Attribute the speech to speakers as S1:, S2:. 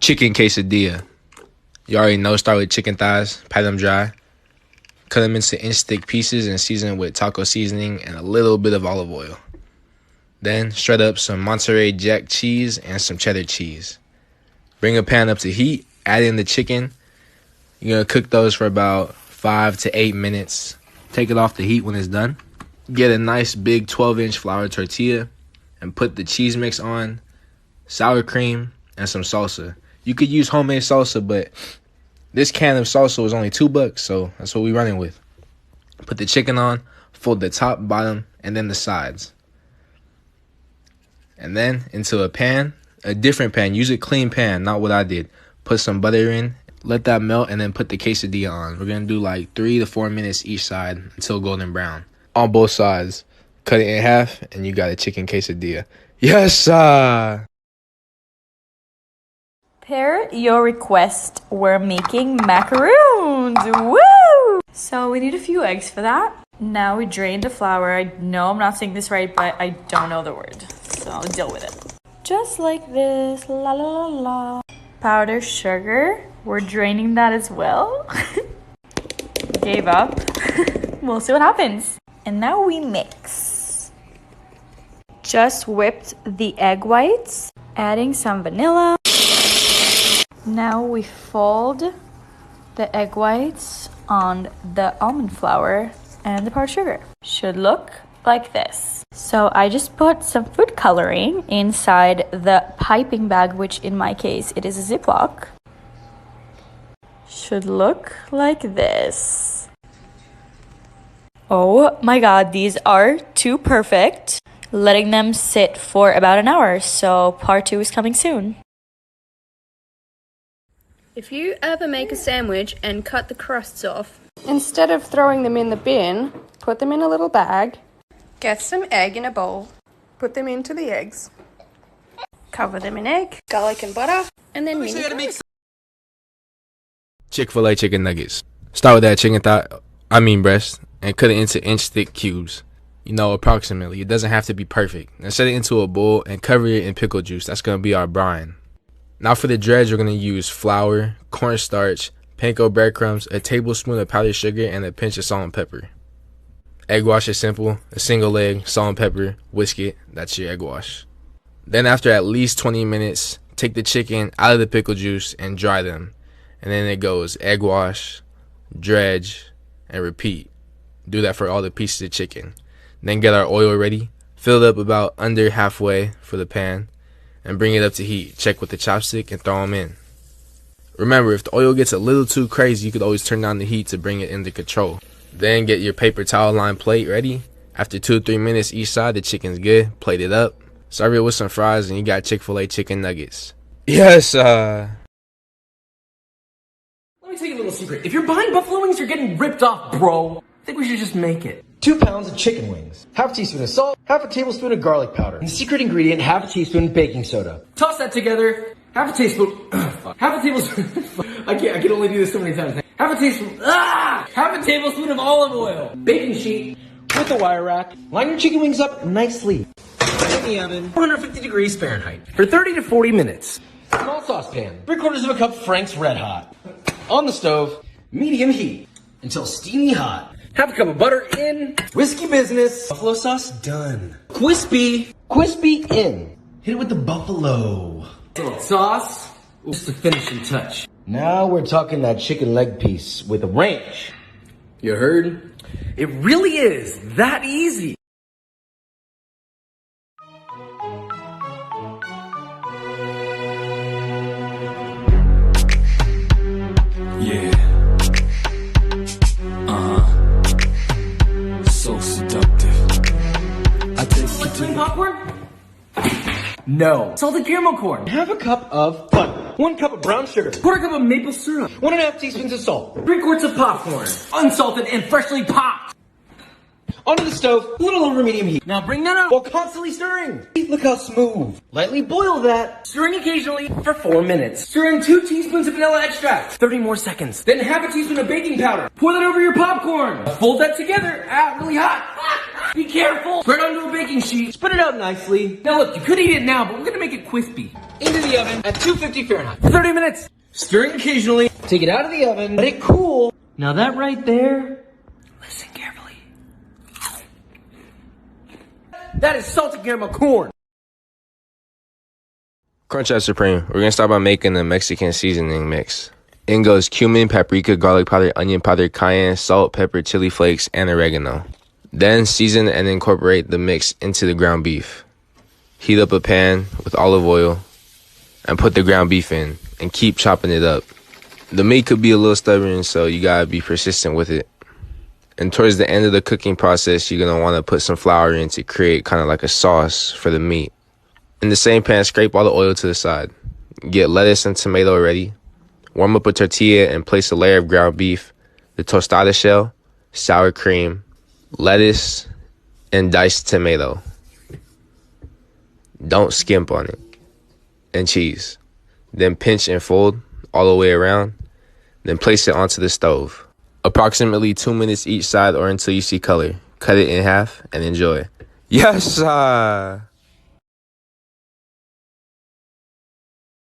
S1: Chicken quesadilla. You already know, start with chicken thighs, pat them dry, cut them into inch-thick pieces and season with taco seasoning and a little bit of olive oil. Then shred up some Monterey Jack cheese and some cheddar cheese. Bring a pan up to heat, add in the chicken. You're going to cook those for about 5 to 8 minutes. Take it off the heat when it's done. Get a nice big 12-inch flour tortilla and put the cheese mix on, sour cream, and some salsa. You could use homemade salsa, but this can of salsa was only $2, so that's what we're running with. Put the chicken on, fold the top, bottom, and then the sides. And then into a pan, a different pan. Use a clean pan, not what I did. Put some butter in, let that melt, and then put the quesadilla on. We're going to do like 3 to 4 minutes each side until golden brown. On both sides. Cut it in half, and you got a chicken quesadilla. Yes, sir!
S2: Per your request, we're making macaroons. Woo! So we need a few eggs for that. Now we drain the flour. I know I'm not saying this right, but I don't know the word, so I'll deal with it. Just like this. La la la la. Powdered sugar. We're draining that as well. Gave up. We'll see what happens. And now we mix. Just whipped the egg whites, adding some vanilla. Now we fold the egg whites on the almond flour and the powdered sugar. Should look like this. So I just put some food coloring inside the piping bag, which in my case, it is a Ziploc. Should look like this. Oh my god, these are too perfect. Letting them sit for about an hour, so part 2 is coming soon.
S3: If you ever make a sandwich and cut the crusts off,
S4: instead of throwing them in the bin, put them in a little bag.
S3: get some egg in a bowl, put them into the eggs, cover them in egg, garlic and butter, and then mini garlic.
S1: Chick-fil-A chicken nuggets. Start with that chicken breast, and cut it into inch-thick cubes. You know, approximately. It doesn't have to be perfect. Now set it into a bowl and cover it in pickle juice. That's going to be our brine. Now for the dredge, we're going to use flour, cornstarch, panko breadcrumbs, a tablespoon of powdered sugar, and a pinch of salt and pepper. Egg wash is simple. A single egg, salt and pepper, whisk it. That's your egg wash. Then after at least 20 minutes, take the chicken out of the pickle juice and dry them. And then it goes egg wash, dredge, and repeat. Do that for all the pieces of chicken. Then get our oil ready. Fill it up about under halfway for the pan. And bring it up to heat. Check with the chopstick and throw them in. Remember, if the oil gets a little too crazy, you could always turn down the heat to bring it under control. Then get your paper towel lined plate ready. After 2 to 3 minutes each side, the chicken's good. Plate it up. Serve it with some fries and you got Chick-fil-A chicken nuggets. Yes,
S5: Let me tell you a little secret. If you're buying buffalo wings, you're getting ripped off, bro. I think we should just make it.
S6: 2 pounds of chicken wings, half a teaspoon of salt, half a tablespoon of garlic powder, and the secret ingredient, half a teaspoon baking soda.
S5: Toss that together. Half a tablespoon. Half a tablespoon. I can only do this so many times. Half a teaspoon. Half a tablespoon of olive oil. Baking sheet
S6: With a wire rack, line your chicken wings up nicely. In the oven,
S5: 450 degrees Fahrenheit for 30 to 40 minutes.
S6: small saucepan, 3/4 of a cup Frank's Red Hot. On the stove, medium heat until steamy hot.
S5: Half a cup of butter in.
S6: Whiskey business. Buffalo sauce done. Crispy in. Hit it with the buffalo.
S5: Little sauce. Just the finishing touch.
S6: Now we're talking that chicken leg piece with a ranch.
S5: You heard? It really is that easy.
S7: Yeah. So seductive. I take you to
S5: Green popcorn? No. Salted caramel corn.
S6: Half a cup of butter. 1 cup of brown sugar.
S5: 1/4 cup of maple syrup.
S6: 1.5 teaspoons of salt.
S5: 3 quarts of popcorn. Unsalted and freshly popped.
S6: Onto the stove, a little over medium heat.
S5: Now bring that up
S6: While constantly stirring. Look how smooth. Lightly boil that.
S5: Stirring occasionally for 4 minutes. Stir in 2 teaspoons of vanilla extract. 30 more seconds. Then half a teaspoon of baking powder. Pour that over your popcorn. Fold that together. Really hot. Be careful! Spread onto a baking sheet. Spread it out nicely. Now look, you could eat it now, but we're gonna make it crispy. Into the oven at 250 Fahrenheit for 30 minutes. Stirring occasionally. Take it out of the oven. Let it cool. Now that right there. Listen carefully. That is salted caramel corn.
S1: Crunch Up Supreme. We're gonna start by making the Mexican seasoning mix. In goes cumin, paprika, garlic powder, onion powder, cayenne, salt, pepper, chili flakes, and oregano. Then season and incorporate the mix into the ground beef. Heat up a pan with olive oil and put the ground beef in and keep chopping it up. The meat could be a little stubborn, so you gotta be persistent with it. And towards the end of the cooking process, you're gonna wanna put some flour in to create kind of like a sauce for the meat. In the same pan, scrape all the oil to the side. Get lettuce and tomato ready. Warm up a tortilla and place a layer of ground beef, the tostada shell, sour cream, lettuce, and diced tomato. Don't skimp on it. And cheese. Then pinch and fold all the way around. Then place it onto the stove. Approximately 2 minutes each side or until you see color. Cut it in half and enjoy. Yes, sir.